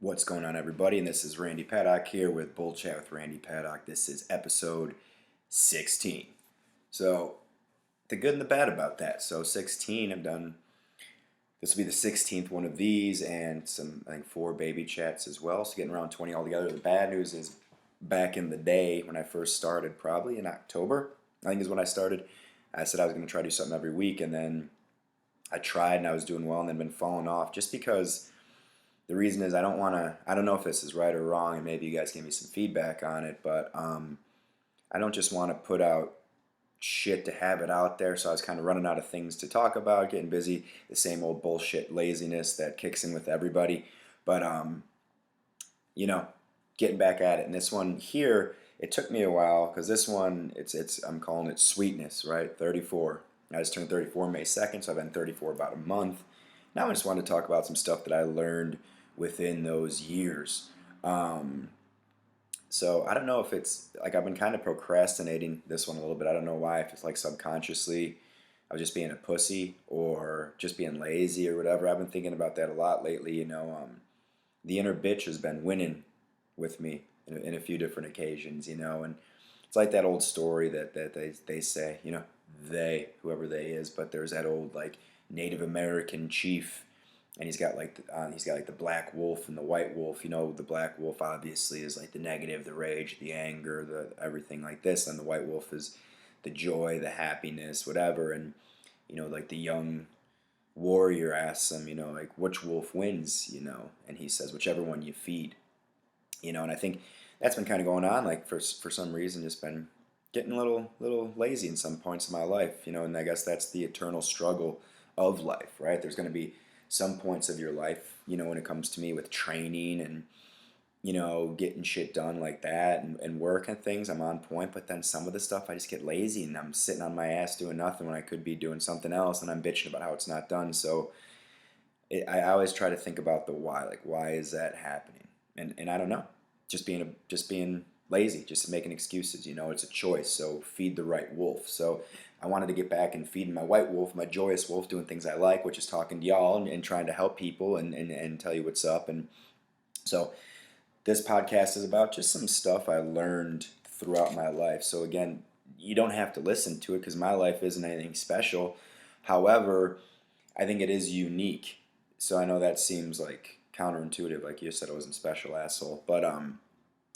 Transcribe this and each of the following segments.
What's going on, everybody? And this is Randy Paddock here with Bull Chat with Randy Paddock. This is episode 16. So, the good and the bad about that. So, 16, I've done, this will be the 16th one of these, and some, I think, 4 baby chats as well. So, getting around 20 altogether. The bad news is back in the day when I first started, probably in October, I think is when I started, I said I was going to try to do something every week, and then I tried and I was doing well and then been falling off just because the reason is I don't know if this is right or wrong, and maybe you guys give me some feedback on it, but I don't just want to put out shit to have it out there. So I was kind of running out of things to talk about, getting busy, the same old bullshit laziness that kicks in with everybody. But, you know, getting back at it. And this one here, it took me a while because this one, I'm calling it sweetness, right? 34. I just turned 34 May 2nd, so I've been 34 about a month. Now I just wanted to talk about some stuff that I learned within those years. So I don't know if it's like I've been kind of procrastinating this one a little bit. I don't know why, if it's like subconsciously I was just being a pussy or just being lazy or whatever. I've been thinking about that a lot lately. The inner bitch has been winning with me in a few different occasions, and it's like that old story that they say, whoever they is, but there's that old like Native American chief, and he's got like the black wolf and the white wolf. The black wolf obviously is like the negative, the rage, the anger, the everything like this, and the white wolf is the joy, the happiness, whatever. And like the young warrior asks him, like which wolf wins, and he says whichever one you feed. And I think that's been kind of going on, like for some reason, just been getting a little lazy in some points of my life, and I guess that's the eternal struggle of life, right? There's going to be some points of your life, when it comes to me with training and getting shit done like that and work and things, I'm on point. But then some of the stuff I just get lazy and I'm sitting on my ass doing nothing when I could be doing something else, and I'm bitching about how it's not done. So I always try to think about the why, like why is that happening? And I don't know, just being lazy, just making excuses. It's a choice. So feed the right wolf. So I wanted to get back and feeding my white wolf, my joyous wolf, doing things I like, which is talking to y'all and trying to help people and tell you what's up. And so this podcast is about just some stuff I learned throughout my life. So again, you don't have to listen to it because my life isn't anything special. However, I think it is unique. So I know that seems like counterintuitive, like you said I wasn't special, asshole. But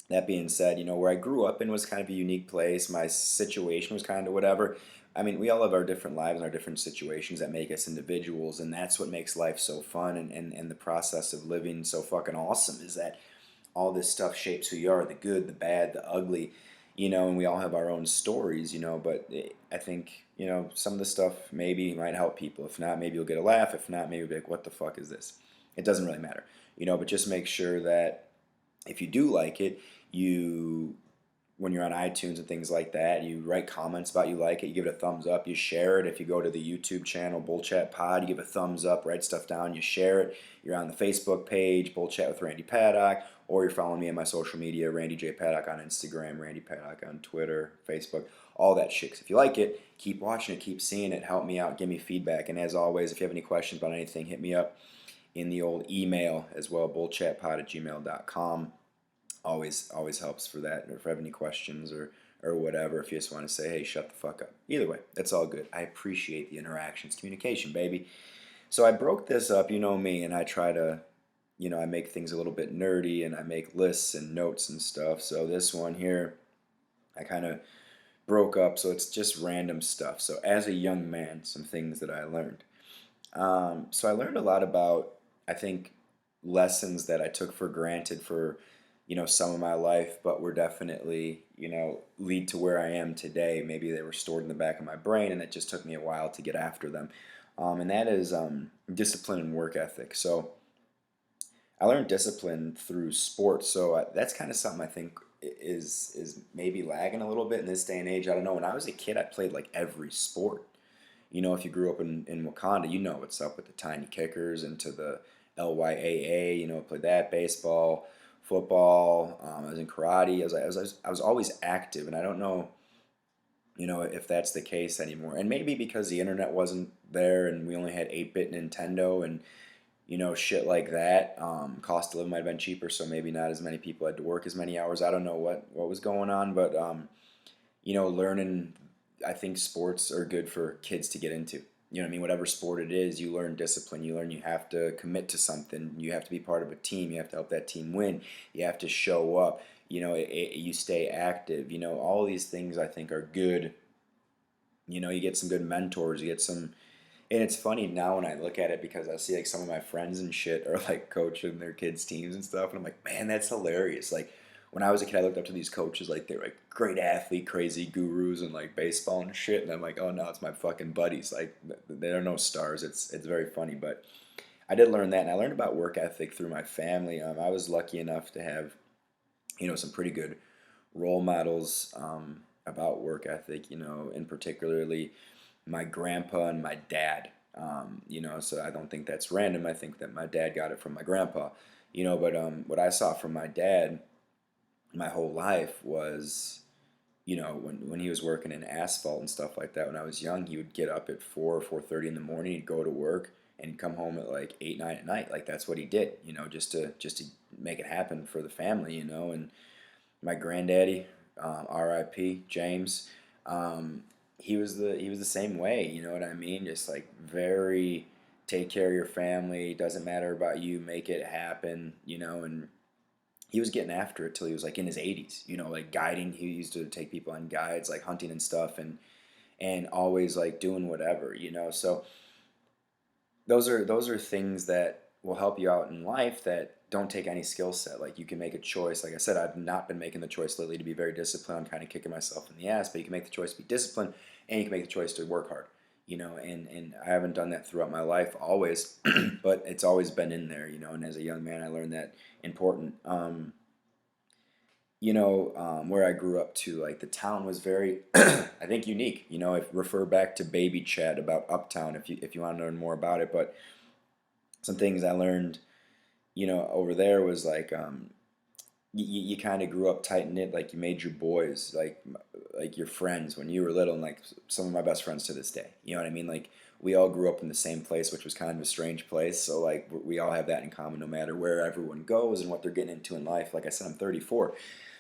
that being said, where I grew up in was kind of a unique place. My situation was kind of whatever. I mean, we all have our different lives and our different situations that make us individuals, and that's what makes life so fun and the process of living so fucking awesome is that all this stuff shapes who you are, the good, the bad, the ugly, and we all have our own stories, but I think, some of the stuff maybe might help people. If not, maybe you'll get a laugh. If not, maybe you'll be like, what the fuck is this? It doesn't really matter, but just make sure that if you do like it, you when you're on iTunes and things like that, you write comments about you like it, you give it a thumbs up, you share it. If you go to the YouTube channel, Bull Chat Pod, you give a thumbs up, write stuff down, you share it. You're on the Facebook page, Bull Chat with Randy Paddock, or you're following me on my social media, Randy J. Paddock on Instagram, Randy Paddock on Twitter, Facebook, all that shit. 'Cause if you like it, keep watching it, keep seeing it, help me out, give me feedback. And as always, if you have any questions about anything, hit me up in the old email as well, bullchatpod@gmail.com. Always helps for that, or if you have any questions or whatever, if you just want to say, hey, shut the fuck up. Either way, that's all good. I appreciate the interactions, communication, baby. So I broke this up, you know me, and I try to, I make things a little bit nerdy, and I make lists and notes and stuff. So this one here, I kind of broke up, so it's just random stuff. So as a young man, some things that I learned. So I learned a lot about, I think, lessons that I took for granted for, some of my life, but were definitely, lead to where I am today. Maybe they were stored in the back of my brain, and it just took me a while to get after them. And that is discipline and work ethic. So I learned discipline through sports. So that's kind of something I think is maybe lagging a little bit in this day and age. I don't know. When I was a kid, I played like every sport. If you grew up in Wakanda, you know what's up with the Tiny Kickers and to the LYAA. Played that, baseball, football. I was in karate. I was always active, and I don't know, if that's the case anymore. And maybe because the internet wasn't there, and we only had 8-bit Nintendo, and Shit like that. Cost of living might have been cheaper, so maybe not as many people had to work as many hours. I don't know what was going on, but learning. I think sports are good for kids to get into. You know what I mean? Whatever sport it is, you learn discipline. You learn you have to commit to something. You have to be part of a team. You have to help that team win. You have to show up. You stay active. All these things I think are good. You get some good mentors. You get some, and it's funny now when I look at it because I see like some of my friends and shit are like coaching their kids' teams and stuff, and I'm like, man, that's hilarious. Like when I was a kid, I looked up to these coaches like they're like great athlete, crazy gurus and like baseball and shit, and I'm like, oh no, it's my fucking buddies. Like they are no stars. It's very funny, but I did learn that, and I learned about work ethic through my family. I was lucky enough to have some pretty good role models about work ethic. In particularly my grandpa and my dad. So I don't think that's random. I think that my dad got it from my grandpa. But what I saw from my dad my whole life was, when he was working in asphalt and stuff like that. When I was young, he would get up at 4:30 in the morning. He'd go to work and he'd come home at like 8, 9 at night. Like that's what he did. Just to make it happen for the family. And my granddaddy, R.I.P. James. He was the same way. You know what I mean? Just like very take care of your family. Doesn't matter about you. Make it happen. And he was getting after it till he was like in his 80s. Like guiding. He used to take people on guides, like hunting and stuff, and always like doing whatever. So those are things that will help you out in life that don't take any skill set. Like you can make a choice. Like I said, I've not been making the choice lately to be very disciplined. I'm kind of kicking myself in the ass, but you can make the choice to be disciplined, and you can make the choice to work hard. And I haven't done that throughout my life always, but it's always been in there. And as a young man, I learned that important. Where I grew up to, like the town was very, I think, unique. If refer back to Baby Chat about Uptown if you want to learn more about it. But some things I learned, over there was like you kind of grew up tight knit, like you made your boys like your friends when you were little, and like some of my best friends to this day. You know what I mean? Like we all grew up in the same place, which was kind of a strange place. So like we all have that in common, no matter where everyone goes and what they're getting into in life. Like I said, I'm 34.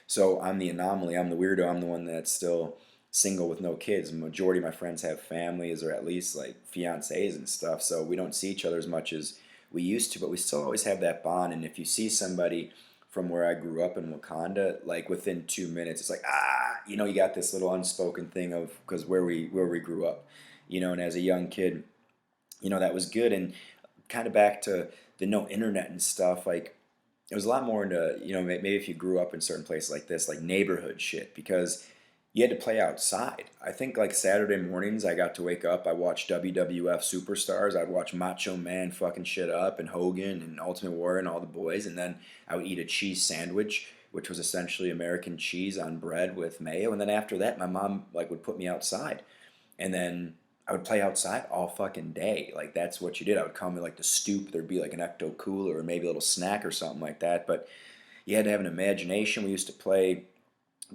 So I'm the anomaly. I'm the weirdo. I'm the one that's still single with no kids. The majority of my friends have families or at least like fiancés and stuff. So we don't see each other as much as we used to, but we still always have that bond. And if you see somebody from where I grew up in Wakanda, like within 2 minutes, it's like, you got this little unspoken thing of because where we grew up, and as a young kid, that was good. And kind of back to the no internet and stuff, like it was a lot more into, maybe if you grew up in certain places like this, like neighborhood shit, because you had to play outside. I think like Saturday mornings, I got to wake up. I watched WWF Superstars. I'd watch Macho Man fucking shit up and Hogan and Ultimate Warrior and all the boys. And then I would eat a cheese sandwich, which was essentially American cheese on bread with mayo. And then after that, my mom like would put me outside. And then I would play outside all fucking day. Like that's what you did. I would come to like the stoop. There'd be like an ecto cooler or maybe a little snack or something like that. But you had to have an imagination. We used to play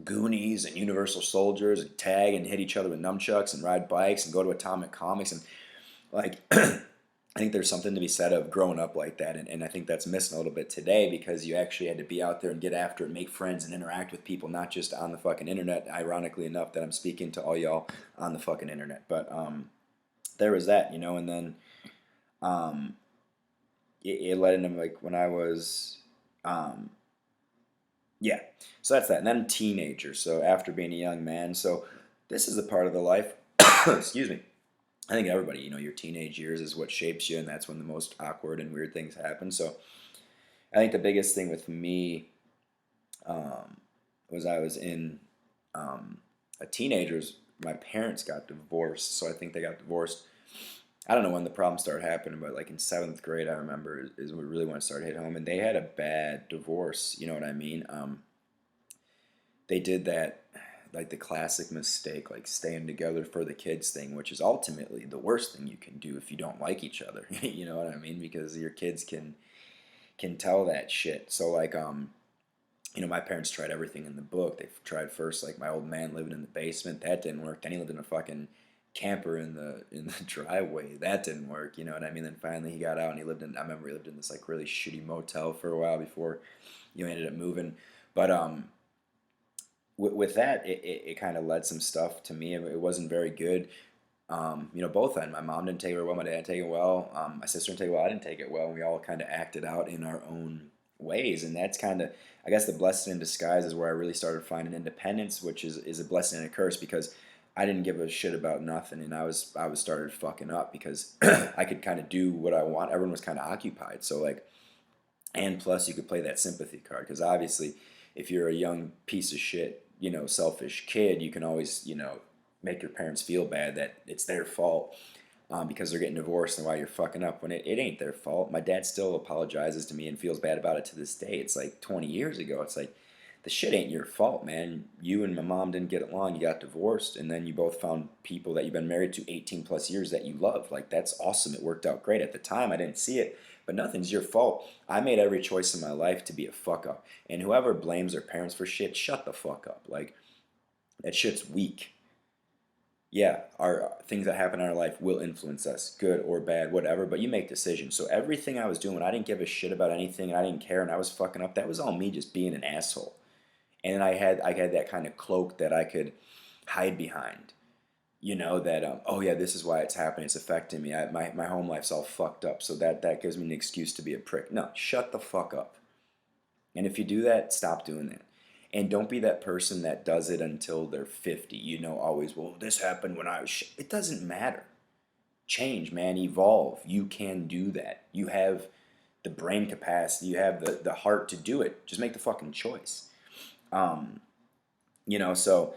Goonies and Universal Soldiers and tag and hit each other with nunchucks and ride bikes and go to Atomic Comics and like I think there's something to be said of growing up like that, and I think that's missing a little bit today because you actually had to be out there and get after it, make friends and interact with people, not just on the fucking internet. Ironically enough, that I'm speaking to all y'all on the fucking internet, but there was that, and then um, it led into like when I was yeah, so that's that. And then teenager. So after being a young man, so this is a part of the life. Excuse me. I think everybody, your teenage years is what shapes you, and that's when the most awkward and weird things happen. So I think the biggest thing with me was I was in a teenager's. My parents got divorced, so I think they got divorced. I don't know when the problem started happening, but like in seventh grade, I remember is really when it started hitting home, and they had a bad divorce. You know what I mean? They did that, like the classic mistake, like staying together for the kids thing, which is ultimately the worst thing you can do if you don't like each other. You know what I mean? Because your kids can tell that shit. So like my parents tried everything in the book. They tried first like my old man living in the basement. That didn't work. Then he lived in a fucking camper in the driveway. That didn't work, you know what I mean? Then finally he got out and he lived in, I remember he lived in this like really shitty motel for a while before you ended up moving. But with that, it kind of led some stuff to me. It wasn't very good. You know, both ends. My mom didn't take it well. My dad didn't take it well. My sister didn't take it well. I didn't take it well. And we all kind of acted out in our own ways. And that's kind of, I guess, the blessing in disguise is where I really started finding independence, which is a blessing and a curse because I didn't give a shit about nothing, and I was started fucking up because I could kind of do what I want. Everyone was kind of occupied, so like, and plus you could play that sympathy card because obviously, if you're a young piece of shit, you know, selfish kid, you can always, you know, make your parents feel bad that it's their fault because they're getting divorced and why you're fucking up when it ain't their fault. My dad still apologizes to me and feels bad about it to this day. It's like 20 years ago. It's like, the shit ain't your fault, man. You and my mom didn't get along. You got divorced, and then you both found people that you've been married to 18 plus years that you love. Like, that's awesome. It worked out great. At the time, I didn't see it, but nothing's your fault. I made every choice in my life to be a fuck up. And whoever blames their parents for shit, shut the fuck up. Like, that shit's weak. Yeah, our things that happen in our life will influence us, good or bad, whatever, but you make decisions. So everything I was doing, I didn't give a shit about anything, and I didn't care, and I was fucking up. That was all me just being an asshole. And I had that kind of cloak that I could hide behind. You know that oh yeah, this is why it's happening. It's affecting me. My home life's all fucked up, so that gives me an excuse to be a prick. No, shut the fuck up. And if you do that, stop doing that. And don't be that person that does it until they're 50. You know, always, well, this happened when I was. It doesn't matter. Change, man. Evolve. You can do that. You have the brain capacity. You have the heart to do it. Just make the fucking choice. Um, you know, so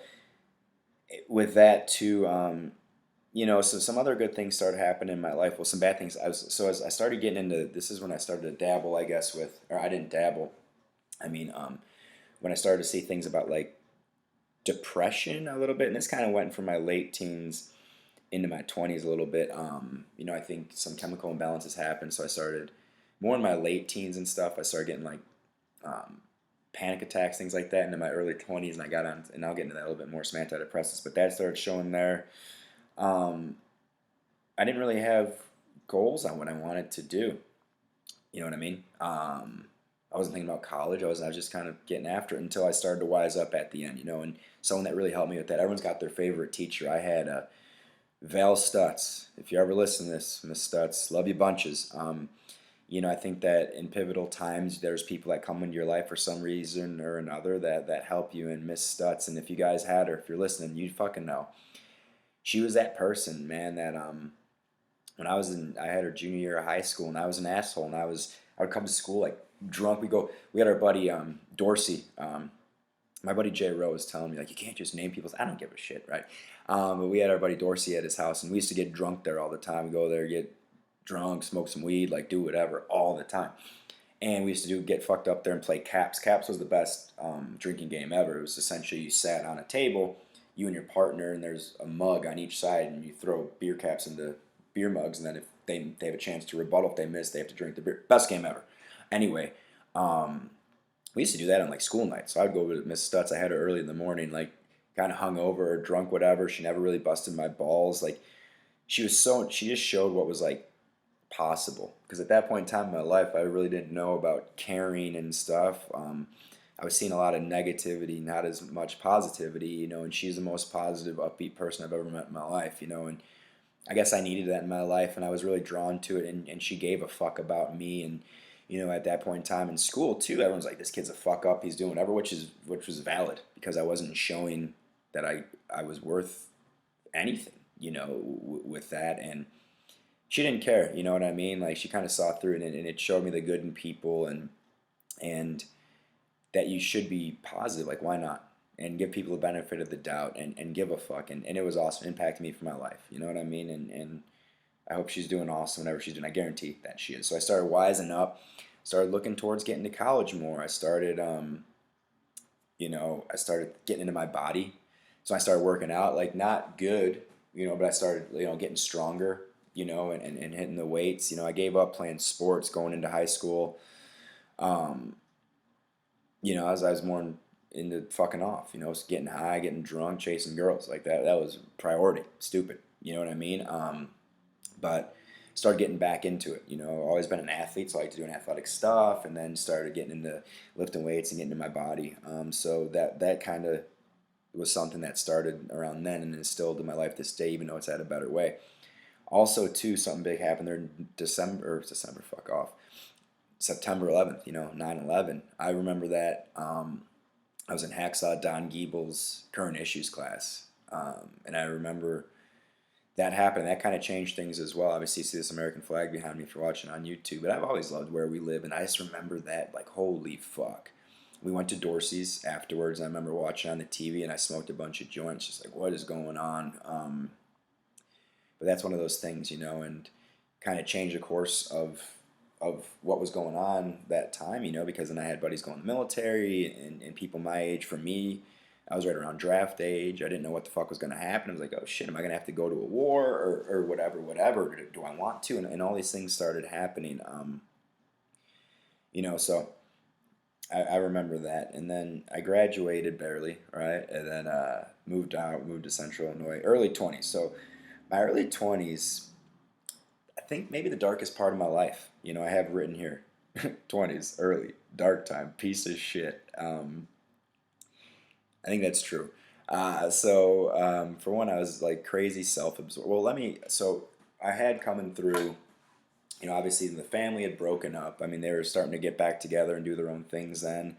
with that too, you know, so some other good things started happening in my life. Well, some bad things. As I started getting into this is when I started to dabble, I guess, with, or I didn't dabble. I mean, when I started to see things about like depression a little bit, and this kind of went from my late teens into my 20s a little bit. You know, I think some chemical imbalances happened, so I started more in my late teens and stuff. I started getting like um, panic attacks, things like that, into my early 20s, and I got on, and I'll get into that a little bit more, some antidepressants, but that started showing there. Um, I didn't really have goals on what I wanted to do. You know what I mean? I wasn't thinking about college. I was just kind of getting after it until I started to wise up at the end, you know, and someone that really helped me with that. Everyone's got their favorite teacher. I had Val Stutz. If you ever listen to this, Miss Stutz, love you bunches. You know, I think that in pivotal times, there's people that come into your life for some reason or another that help you. And Miss Stutz, and if you guys had her, if you're listening, you fucking know. She was that person, man. That when I had her junior year of high school, and I was an asshole, and I would come to school like drunk. We had our buddy Dorsey. My buddy Jay Rowe was telling me like you can't just name people's. I don't give a shit, right? But we had our buddy Dorsey at his house, and we used to get drunk there all the time. We go there, get drunk, smoke some weed, like do whatever all the time. And we used to get fucked up there and play caps. Caps was the best drinking game ever. It was essentially you sat on a table, you and your partner, and there's a mug on each side, and you throw beer caps into beer mugs, and then if they have a chance to rebuttal, if they miss, they have to drink the beer. Best game ever. Anyway, we used to do that on like school nights. So I'd go with Miss Stutz. I had her early in the morning, like kind of hungover or drunk, whatever. She never really busted my balls. Like she just showed what was like possible. Because at that point in time in my life, I really didn't know about caring and stuff. I was seeing a lot of negativity, not as much positivity, you know. And she's the most positive, upbeat person I've ever met in my life, you know. And I guess I needed that in my life, and I was really drawn to it. And she gave a fuck about me, and you know, at that point in time in school too, everyone's like, "This kid's a fuck up. He's doing whatever," which was valid because I wasn't showing that I was worth anything, you know, with that. And she didn't care, you know what I mean? Like she kind of saw through it, and it showed me the good in people, and that you should be positive. Like why not? And give people the benefit of the doubt, and give a fuck. And it was awesome. It impacted me for my life. You know what I mean? And I hope she's doing awesome, whatever she's doing. I guarantee that she is. So I started wising up, started looking towards getting to college more. I started, you know, I started getting into my body. So I started working out, like not good, you know, but I started, you know, getting stronger, you know, and hitting the weights. You know, I gave up playing sports going into high school. Um, you know, as I was more into fucking off, you know, getting high, getting drunk, chasing girls like that. That was priority. Stupid. You know what I mean? But started getting back into it. You know, always been an athlete, so I like to do athletic stuff, and then started getting into lifting weights and getting into my body. So that kind of was something that started around then and instilled in my life this day, even though it's at a better way. Also, too, something big happened there in December, fuck off. September 11th, 9/11. I remember that. I was in Hacksaw Don Giebel's current issues class. And I remember that happened. That kind of changed things as well. Obviously, you see this American flag behind me if you're watching on YouTube. But I've always loved where we live. And I just remember that, like, holy fuck. We went to Dorsey's afterwards. And I remember watching on the TV and I smoked a bunch of joints. Just like, what is going on? But that's one of those things, and kind of changed the course of what was going on that time, because then I had buddies going in the military and people my age. For me, I was right around draft age. I didn't know what the fuck was going to happen. I was like, oh shit, am I going to have to go to a war or whatever? Do I want to? And all these things started happening. So I remember that. And then I graduated barely, right? And then moved to Central Illinois, early 20s. So my early 20s, I think maybe the darkest part of my life. I have written here 20s, early, dark time, piece of shit. I think that's true. For one, I was like crazy self-absorbed. So I had coming through, obviously the family had broken up. I mean, they were starting to get back together and do their own things then.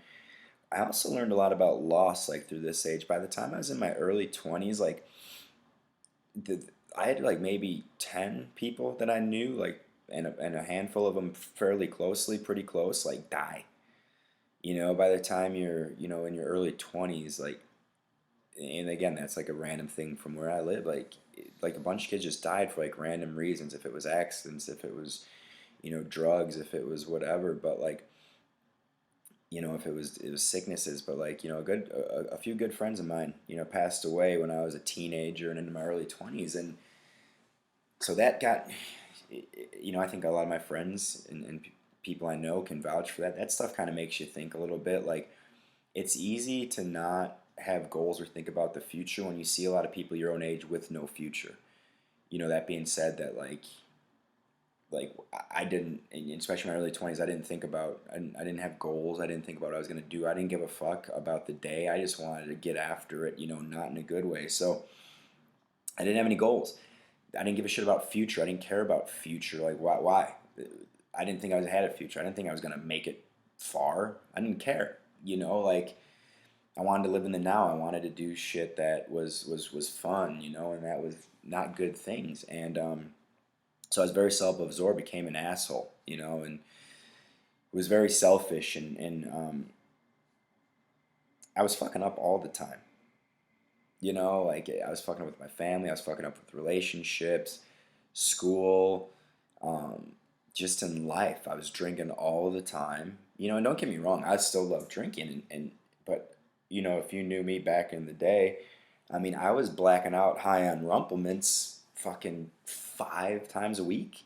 I also learned a lot about loss, like through this age. By the time I was in my early 20s, like, I had like maybe 10 people that I knew, like, and a handful of them fairly closely, pretty close, like die. By the time you're, in your early 20s, like, and again, that's like a random thing from where I live, like a bunch of kids just died for like random reasons. If it was accidents, if it was, drugs, if it was whatever, but like, if it was sicknesses, but like, a few good friends of mine, passed away when I was a teenager and into my early 20s. And so that got, I think a lot of my friends and people I know can vouch for that. That stuff kind of makes you think a little bit. Like, it's easy to not have goals or think about the future when you see a lot of people your own age with no future. That being said, that like I didn't, especially in my early 20s, I didn't think about, I didn't have goals. I didn't think about what I was going to do. I didn't give a fuck about the day. I just wanted to get after it, not in a good way. So I didn't have any goals. I didn't give a shit about future. I didn't care about future. Like, why? I didn't think I had a future. I didn't think I was going to make it far. I didn't care. Like, I wanted to live in the now. I wanted to do shit that was fun, and that was not good things. And so I was very self-absorbed, became an asshole, and was very selfish, and I was fucking up all the time. Like, I was fucking up with my family, I was fucking up with relationships, school, just in life. I was drinking all the time, and don't get me wrong, I still love drinking, but if you knew me back in the day, I mean, I was blacking out high on Rumplemints fucking 5 times a week.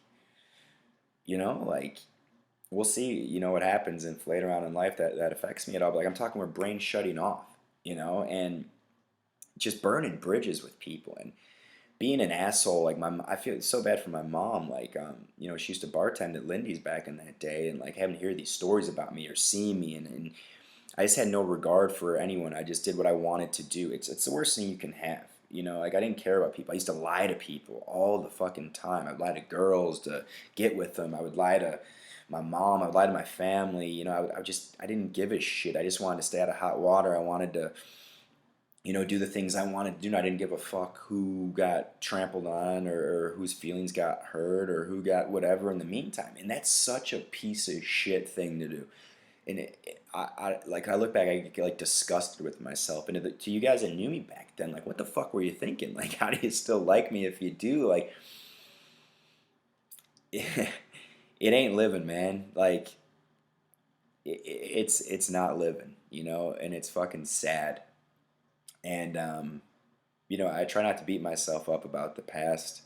Like, we'll see, what happens if later on in life that affects me at all. But like, I'm talking where brain shutting off, and just burning bridges with people and being an asshole. Like, I feel so bad for my mom. Like, she used to bartend at Lindy's back in that day, and like having to hear these stories about me or seeing me, and I just had no regard for anyone. I just did what I wanted to do. It's the worst thing you can have. Like, I didn't care about people. I used to lie to people all the fucking time. I'd lie to girls to get with them. I would lie to my mom. I would lie to my family. I didn't give a shit. I just wanted to stay out of hot water. I wanted to, do the things I wanted to do. And I didn't give a fuck who got trampled on or whose feelings got hurt or who got whatever in the meantime. And that's such a piece of shit thing to do. And I look back, I get like disgusted with myself. And to you guys that knew me back then, like, what the fuck were you thinking? Like, how do you still like me if you do? Like, it ain't living, man. Like, it's not living, and it's fucking sad. And I try not to beat myself up about the past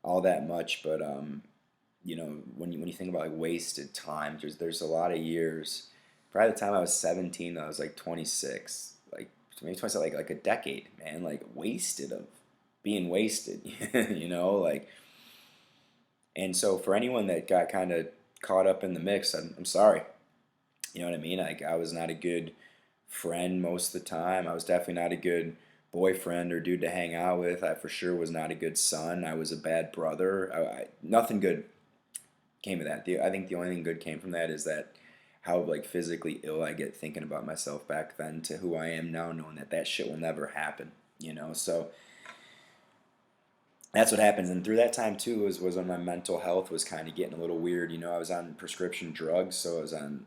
all that much, but when you think about like wasted time, there's a lot of years. Probably the time I was 17, I was like 26, like maybe 27, like a decade, man, like wasted of being wasted, like, and so for anyone that got kind of caught up in the mix, I'm sorry. You know what I mean? Like, I was not a good friend most of the time. I was definitely not a good boyfriend or dude to hang out with. I for sure was not a good son. I was a bad brother. Nothing good came of that. I think the only thing good came from that is that how like physically ill I get thinking about myself back then to who I am now, knowing that that shit will never happen. So that's what happens. And through that time too was when my mental health was kind of getting a little weird. I was on prescription drugs, so I was on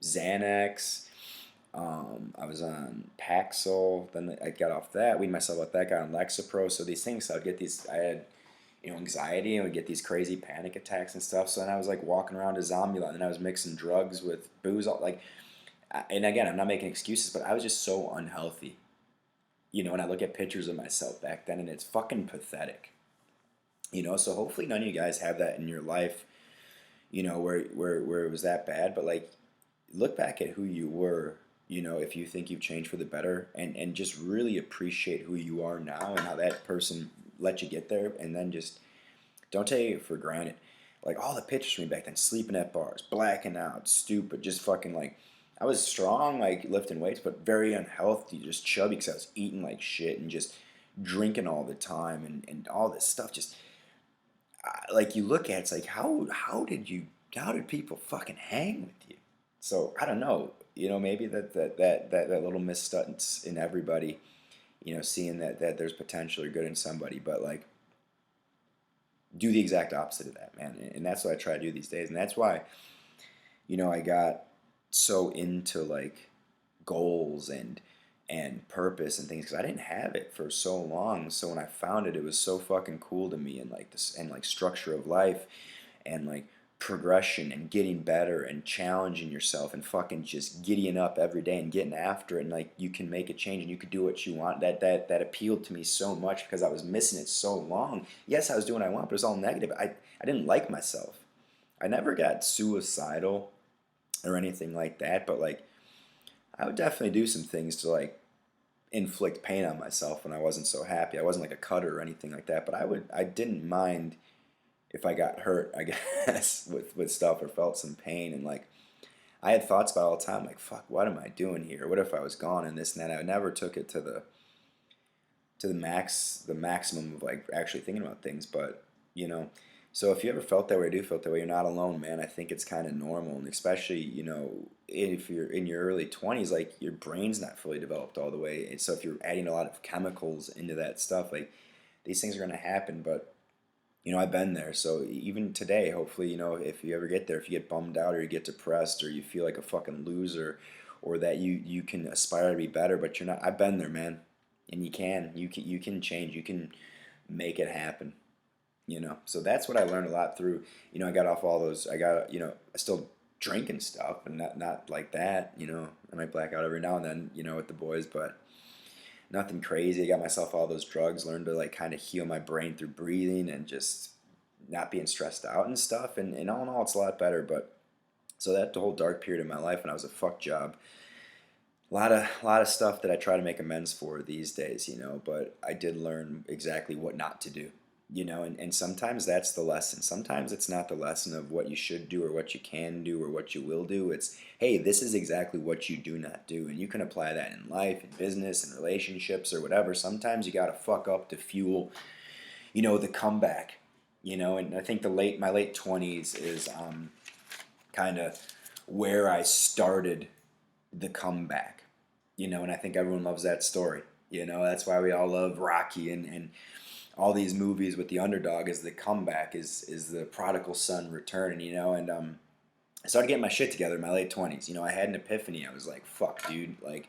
Xanax. I was on Paxil. Then I got off that, weaned myself off that. Got on Lexapro. So these things, so I'd get these. I had anxiety and would get these crazy panic attacks and stuff. So then I was like walking around a zombie lot, and then I was mixing drugs with booze. Like, and again, I'm not making excuses, but I was just so unhealthy. And I look at pictures of myself back then, and it's fucking pathetic. So hopefully none of you guys have that in your life. Where it was that bad, but like, look back at who you were. If you think you've changed for the better, and just really appreciate who you are now and how that person let you get there, and then just don't take it for granted. Like all the pictures from me back then, sleeping at bars, blacking out, stupid, just fucking like, I was strong, like lifting weights, but very unhealthy, just chubby because I was eating like shit and just drinking all the time and all this stuff. Just like you look at it, it's like how did people fucking hang with you? So I don't know. Maybe that little misstunts in everybody. Seeing that there's potential or good in somebody, but like, do the exact opposite of that, man. And that's what I try to do these days. And that's why, I got so into like goals and purpose and things because I didn't have it for so long. So when I found it, it was so fucking cool to me, and like this and like structure of life and like progression and getting better and challenging yourself and fucking just giddying up every day and getting after it, and like you can make a change and you can do what you want. That appealed to me so much because I was missing it so long. Yes, I was doing what I want, but it was all negative. I didn't like myself. I never got suicidal or anything like that, but like I would definitely do some things to like inflict pain on myself when I wasn't so happy. I wasn't like a cutter or anything like that, but I didn't mind if I got hurt, I guess, with stuff or felt some pain. And like, I had thoughts about it all the time, like, fuck, what am I doing here? What if I was gone and this and that? I never took it to the maximum of like actually thinking about things. But, you know, so if you ever felt that way or do felt that way, you're not alone, man. I think it's kind of normal. And especially, if you're in your early 20s, like your brain's not fully developed all the way. And so if you're adding a lot of chemicals into that stuff, like these things are going to happen. But I've been there. So even today, hopefully, if you ever get there, if you get bummed out or you get depressed or you feel like a fucking loser or that you can aspire to be better, but you're not, I've been there, man. And you can change, you can make it happen, So that's what I learned a lot through, I got off all those, I still drink and stuff and not like that, I might black out every now and then, with the boys, but nothing crazy. I got myself all those drugs, learned to like kind of heal my brain through breathing and just not being stressed out and stuff. And all in all, it's a lot better. But so that the whole dark period of my life when I was a fuck job, a lot of stuff that I try to make amends for these days, but I did learn exactly what not to do. And sometimes that's the lesson. Sometimes it's not the lesson of what you should do or what you can do or what you will do. It's, hey, this is exactly what you do not do. And you can apply that in life, in business, in relationships, or whatever. Sometimes you got to fuck up to fuel, the comeback. And I think my late 20s is kind of where I started the comeback. And I think everyone loves that story. That's why we all love Rocky and all these movies with the underdog is the comeback, is the prodigal son return, and I started getting my shit together in my late 20s. I had an epiphany. I was like, fuck, dude, like,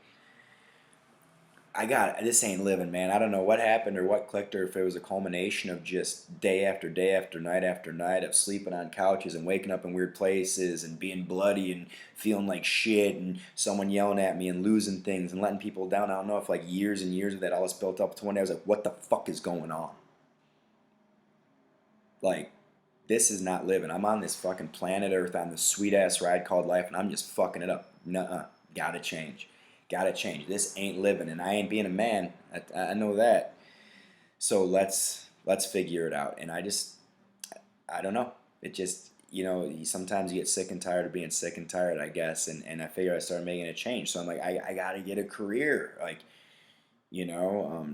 this ain't living, man. I don't know what happened or what clicked or if it was a culmination of just day after night after night of sleeping on couches and waking up in weird places and being bloody and feeling like shit and someone yelling at me and losing things and letting people down. I don't know if like years and years of that all this built up to one day I was like, what the fuck is going on? Like, this is not living. I'm on this fucking planet Earth on this sweet ass ride called life and I'm just fucking it up. Nuh-uh. Gotta change. Gotta change. This ain't living, and I ain't being a man. I know that. So let's figure it out. And I don't know. It just, sometimes you get sick and tired of being sick and tired, I guess. And I figured I started making a change. So I'm like, I got to get a career. Like, you know,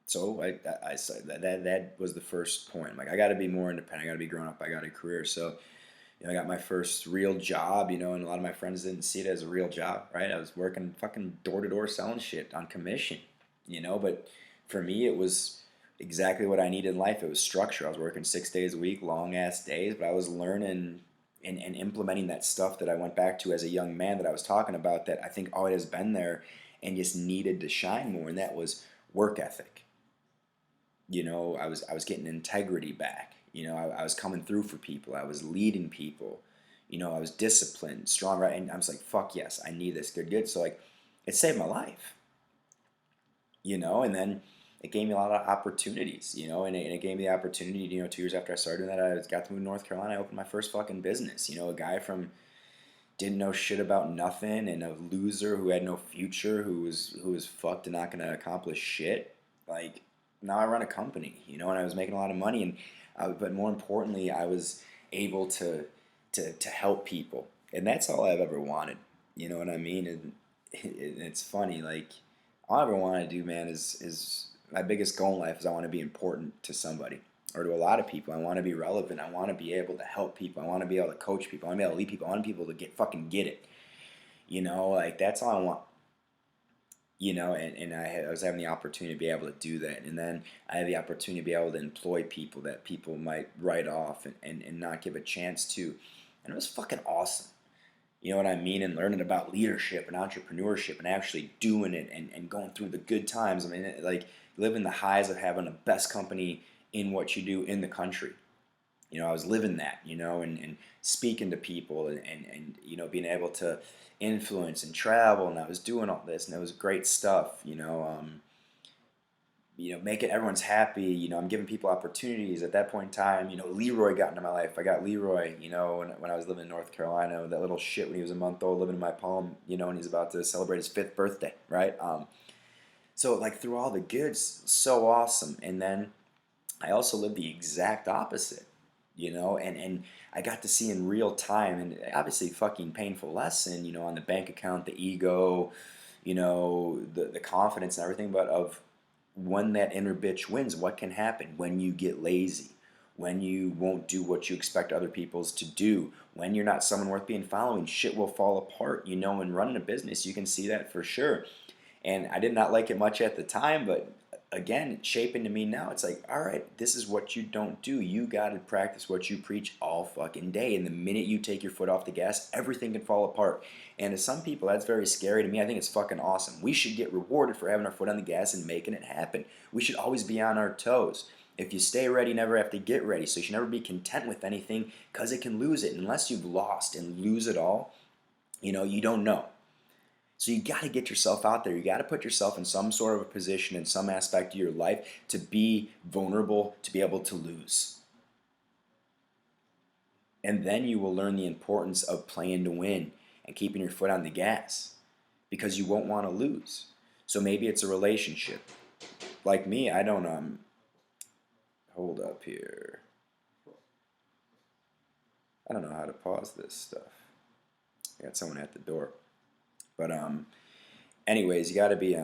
so I said that was the first point. I'm like, I got to be more independent. I got to be grown up. I got a career. So, I got my first real job, and a lot of my friends didn't see it as a real job, right? I was working fucking door to door selling shit on commission, but for me, it was exactly what I needed in life. It was structure. I was working 6 days a week, long ass days, but I was learning and implementing that stuff that I went back to as a young man that I was talking about that I think always has been there and just needed to shine more, and that was work ethic. I was getting integrity back. I was coming through for people. I was leading people. I was disciplined, strong, right? And I was like, fuck yes, I need this. Good. So like, it saved my life. And then it gave me a lot of opportunities. And it gave me the opportunity. 2 years after I started doing that, I got to move to North Carolina. I opened my first fucking business. A guy from didn't know shit about nothing and a loser who had no future, who was fucked and not gonna accomplish shit. Like, now I run a company, and I was making a lot of money, and but more importantly, I was able to help people, and that's all I've ever wanted. You know what I mean? And it's funny, like, all I ever want to do, man, is my biggest goal in life is I want to be important to somebody or to a lot of people. I want to be relevant. I want to be able to help people. I want to be able to coach people. I want to be able to lead people. I want people to get it. Like, that's all I want. And I was having the opportunity to be able to do that. And then I had the opportunity to be able to employ people that people might write off and not give a chance to. And it was fucking awesome. You know what I mean? And learning about leadership and entrepreneurship and actually doing it and going through the good times. I mean, like, living the highs of having the best company in what you do in the country. I was living that, and speaking to people and being able to influence and travel, and I was doing all this, and it was great stuff, making everyone's happy. I'm giving people opportunities at that point in time. Leroy got into my life. I got Leroy, when I was living in North Carolina, that little shit when he was a month old, living in my palm, and he's about to celebrate his 5th birthday, right? So like, through all the goods, so awesome. And then I also lived the exact opposite, and I got to see in real time, and obviously fucking painful lesson, on the bank account, the ego, the confidence and everything, but of when that inner bitch wins, what can happen when you get lazy, when you won't do what you expect other people's to do, when you're not someone worth being following, shit will fall apart. And running a business, you can see that for sure. And I did not like it much at the time, but again, it's shaping to me now. It's like, all right, this is what you don't do. You got to practice what you preach all fucking day. And the minute you take your foot off the gas, everything can fall apart. And to some people, that's very scary. To me, I think it's fucking awesome. We should get rewarded for having our foot on the gas and making it happen. We should always be on our toes. If you stay ready, you never have to get ready. So you should never be content with anything, because it can lose it. Unless you've lost and lose it all, you don't know. So you got to get yourself out there. You got to put yourself in some sort of a position in some aspect of your life to be vulnerable, to be able to lose. And then you will learn the importance of playing to win and keeping your foot on the gas, because you won't want to lose. So maybe it's a relationship. Like me, I don't hold up here. I don't know how to pause this stuff. I got someone at the door. But anyways, you got to be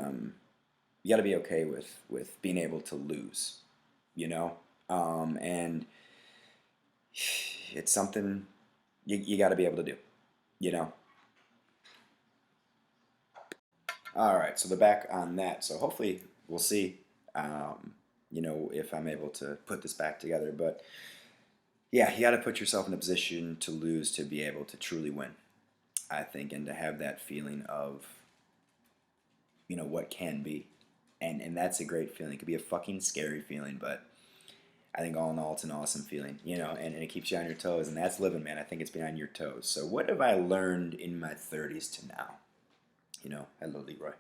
okay with being able to lose, and it's something you got to be able to do. All right, so the back on that. So hopefully we'll see, if I'm able to put this back together. But yeah, you got to put yourself in a position to lose to be able to truly win, I think, and to have that feeling of, what can be. And that's a great feeling. It could be a fucking scary feeling, but I think all in all, it's an awesome feeling, and it keeps you on your toes, and that's living, man. I think it's been on your toes. So what have I learned in my 30s to now? Hello, Leroy.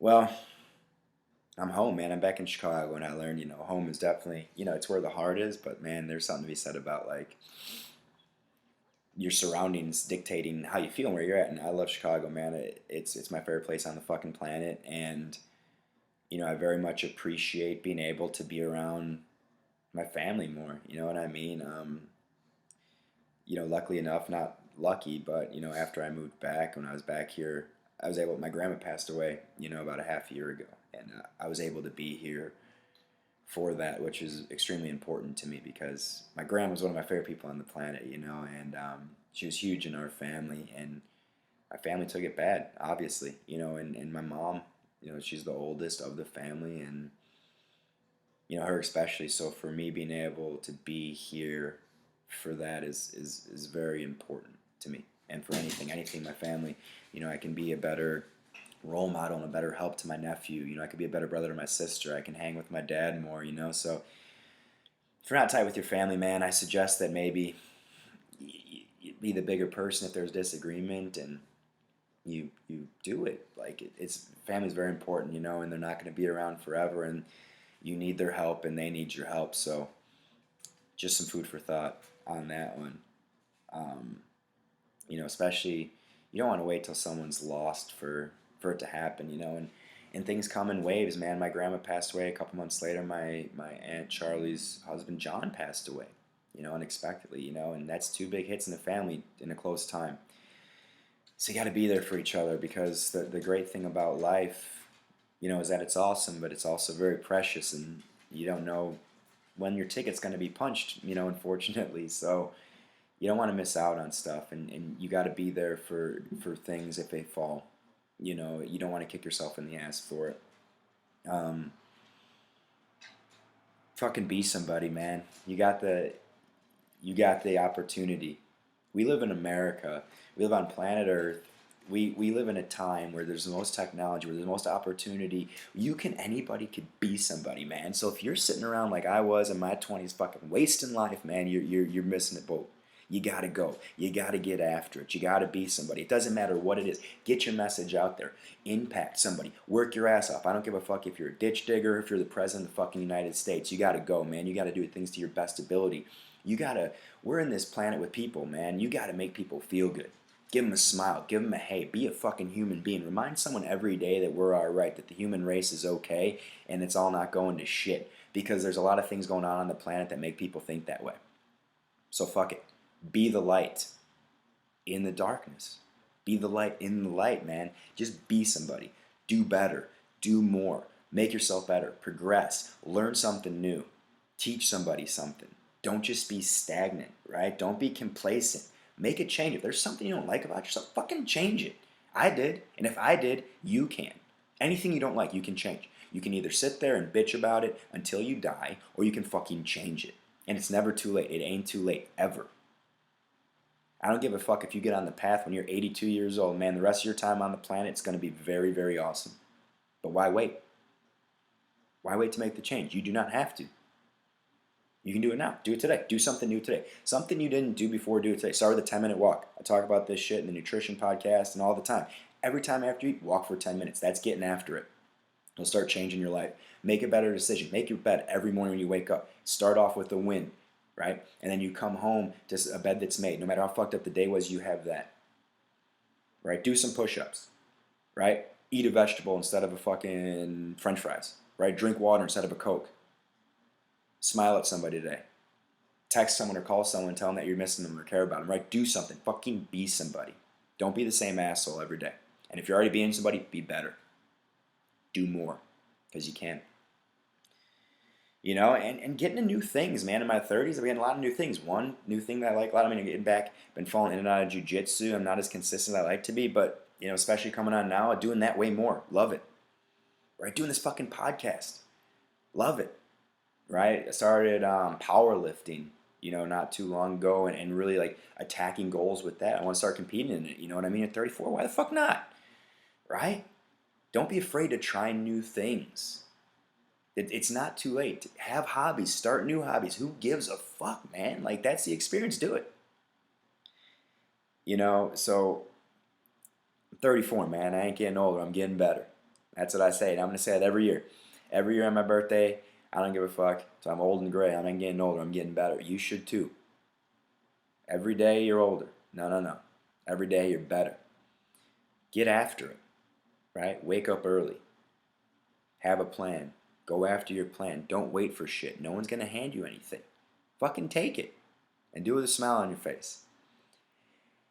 Well, I'm home, man. I'm back in Chicago, and I learned, home is definitely, it's where the heart is, but man, there's something to be said about, like, your surroundings dictating how you feel and where you're at. And I love Chicago, man. It's my favorite place on the fucking planet. And I very much appreciate being able to be around my family more. You know what I mean? Luckily enough, not lucky, but after I moved back, when I was back here, my grandma passed away, about a half year ago, and I was able to be here for that, which is extremely important to me because my grandma was one of my favorite people on the planet, and she was huge in our family, and my family took it bad, obviously, and my mom, she's the oldest of the family, and her especially. So for me, being able to be here for that is very important to me. And for anything my family, I can be a better role model and a better help to my nephew. I could be a better brother to my sister. I can hang with my dad more. So if you're not tight with your family, man, I suggest that maybe you be the bigger person if there's disagreement, and you do it. Like it's family's very important, and they're not going to be around forever, and you need their help and they need your help. So just some food for thought on that one. Um, Especially you don't want to wait till someone's lost for it to happen, and things come in waves, man. My grandma passed away a couple months later. My Aunt Charlie's husband John passed away, unexpectedly, and that's two big hits in the family in a close time. So you got to be there for each other because the great thing about life, is that it's awesome, but it's also very precious, and you don't know when your ticket's going to be punched, unfortunately. So you don't want to miss out on stuff, and you got to be there for things if they fall. You don't want to kick yourself in the ass for it. Um, Fucking be somebody, man. You got the opportunity. We live in America. We live on planet Earth. We live in a time where there's the most technology, where there's the most opportunity. Anybody could be somebody, man. So if you're sitting around like I was in my 20s, fucking wasting life, man, you're missing the boat. You gotta go. You gotta get after it. You gotta be somebody. It doesn't matter what it is. Get your message out there. Impact somebody. Work your ass off. I don't give a fuck if you're a ditch digger, if you're the president of the fucking United States. You gotta go, man. You gotta do things to your best ability. We're in this planet with people, man. You gotta make people feel good. Give them a smile. Give them a hey. Be a fucking human being. Remind someone every day that we're alright, that the human race is okay, and it's all not going to shit. Because there's a lot of things going on the planet that make people think that way. So fuck it. Be the light in the darkness. Be the light in the light, man. Just be somebody. Do better. Do more. Make yourself better. Progress. Learn something new. Teach somebody something. Don't just be stagnant, right? Don't be complacent. Make a change. If there's something you don't like about yourself, fucking change it. I did. And if I did, you can. Anything you don't like, you can change. You can either sit there and bitch about it until you die, or you can fucking change it. And it's never too late. It ain't too late, ever. I don't give a fuck if you get on the path when you're 82 years old, man. The rest of your time on the planet is going to be very, very awesome. But why wait? Why wait to make the change? You do not have to. You can do it now. Do it today. Do something new today. Something you didn't do before, do it today. Start with a 10-minute walk. I talk about this shit in the nutrition podcast and all the time. Every time after you eat, walk for 10 minutes. That's getting after it. It'll start changing your life. Make a better decision. Make your bed every morning when you wake up. Start off with a win. Right? And then you come home to a bed that's made. No matter how fucked up the day was, you have that. Right? Do some push-ups. Right? Eat a vegetable instead of a fucking french fries. Right? Drink water instead of a Coke. Smile at somebody today. Text someone or call someone and tell them that you're missing them or care about them. Right? Do something. Fucking be somebody. Don't be the same asshole every day. And if you're already being somebody, be better. Do more. Because you can. And getting into new things, man. In my 30s, I'm getting a lot of new things. One new thing that I like a lot, getting back, been falling in and out of jiu-jitsu. I'm not as consistent as I like to be, but, especially coming on now, doing that way more. Love it. Right? Doing this fucking podcast. Love it. Right? I started powerlifting, not too long ago, and really, like, attacking goals with that. I want to start competing in it, you know what I mean? At 34, why the fuck not? Right? Don't be afraid to try new things. It's not too late. Have hobbies. Start new hobbies. Who gives a fuck, man? Like, that's the experience. Do it. So I'm 34, man. I ain't getting older. I'm getting better. That's what I say. And I'm going to say it every year. Every year on my birthday, I don't give a fuck. So I'm old and gray. I'm not getting older. I'm getting better. You should too. Every day you're older. No. Every day you're better. Get after it. Right? Wake up early. Have a plan. Go after your plan. Don't wait for shit. No one's going to hand you anything. Fucking take it. And do it with a smile on your face.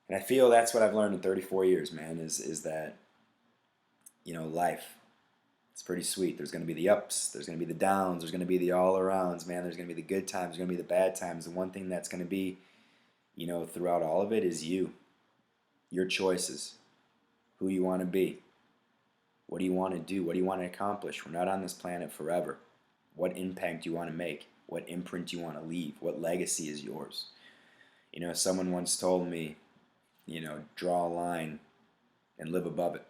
And I feel that's what I've learned in 34 years, man, is that, life, it's pretty sweet. There's going to be the ups. There's going to be the downs. There's going to be the all-arounds, man. There's going to be the good times. There's going to be the bad times. The one thing that's going to be, throughout all of it is you. Your choices. Who you want to be. What do you want to do? What do you want to accomplish? We're not on this planet forever. What impact do you want to make? What imprint do you want to leave? What legacy is yours? Someone once told me, draw a line and live above it.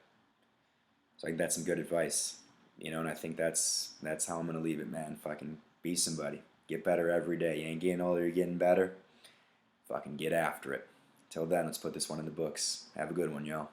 So I think that's some good advice. And I think that's how I'm going to leave it, man. Fucking be somebody. Get better every day. You ain't getting older, you're getting better. Fucking get after it. Till then, let's put this one in the books. Have a good one, y'all.